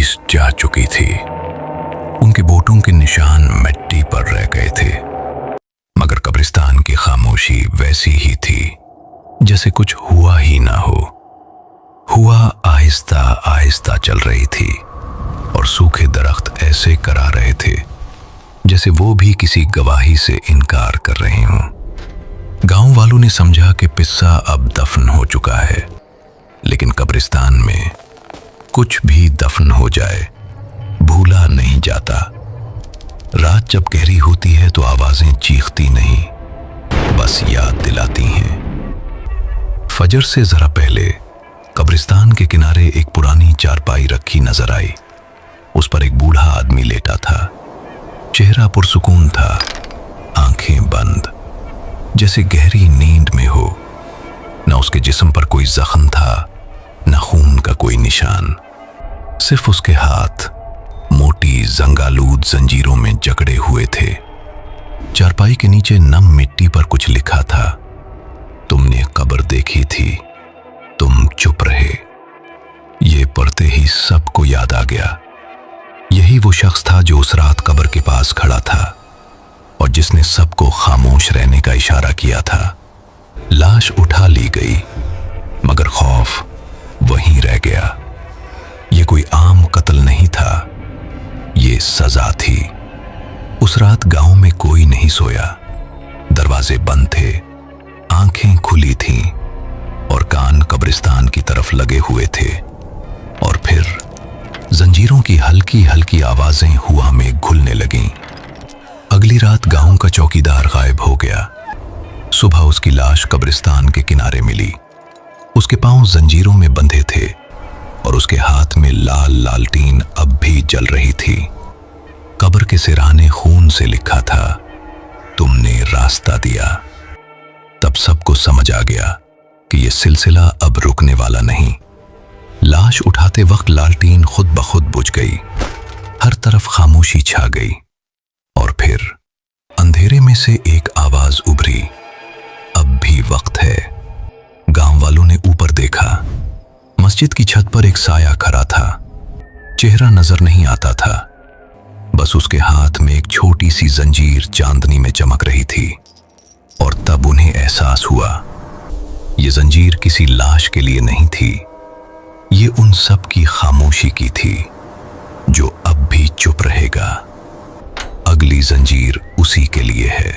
तजवीज़ जा चुकी थी। उनके बोटों के निशान मिट्टी पर रह गए थे, मगर कब्रिस्तान की खामोशी वैसी ही थी जैसे कुछ हुआ ही ना हो। हुआ आहिस्ता आहिस्ता चल रही थी और सूखे दरख्त ऐसे करा रहे थे जैसे वो भी किसी गवाही से इनकार कर रहे हों। गांव वालों ने समझा कि पिस्सा अब दफन हो चुका है, लेकिन कब्रिस्तान में कुछ भी दफन हो जाए भूला नहीं जाता। रात जब गहरी होती है तो आवाजें चीखती नहीं, बस याद दिलाती हैं। फजर से जरा पहले कब्रिस्तान के किनारे एक पुरानी चारपाई रखी नजर आई। उस पर एक बूढ़ा आदमी लेटा था। चेहरा पुरसुकून था, आंखें बंद, जैसे गहरी नींद में हो। न उसके जिस्म पर कोई जख्म था, न खून का कोई निशान। सिर्फ उसके हाथ मोटी जंगालूद जंजीरों में जकड़े हुए थे। चारपाई के नीचे नम मिट्टी पर कुछ लिखा था, तुमने कब्र देखी थी, तुम चुप रहे। ये पढ़ते ही सबको याद आ गया। यही वो शख्स था जो उस रात कब्र के पास खड़ा था और जिसने सबको खामोश रहने का इशारा किया था। लाश उठा ली गई, मगर खौफ वहीं रह गया। ये कोई आम कत्ल नहीं था, ये सजा थी। उस रात गांव में कोई नहीं सोया। दरवाजे बंद थे, आंखें खुली थीं और कान कब्रिस्तान की तरफ लगे हुए थे। और फिर जंजीरों की हल्की हल्की आवाजें हुआ में घुलने लगीं। अगली रात गांव का चौकीदार गायब हो गया। सुबह उसकी लाश कब्रिस्तान के किनारे मिली। उसके पांव जंजीरों में बंधे थे और उसके हाथ में लाल लालटीन अब भी जल रही थी। कब्र के सिरहाने खून से लिखा था, तुमने रास्ता दिया। तब सबको समझ आ गया कि यह सिलसिला अब रुकने वाला नहीं। लाश उठाते वक्त लालटीन खुद ब खुद बुझ गई। हर तरफ खामोशी छा गई और फिर अंधेरे में से एक आवाज उभरी, अब भी वक्त है। गांव वालों ने ऊपर देखा। मस्जिद की छत पर एक साया खड़ा था। चेहरा नजर नहीं आता था, बस उसके हाथ में एक छोटी सी जंजीर चांदनी में चमक रही थी। और तब उन्हें एहसास हुआ, ये जंजीर किसी लाश के लिए नहीं थी, ये उन सब की खामोशी की थी जो अब भी चुप रहेगा। अगली जंजीर उसी के लिए है।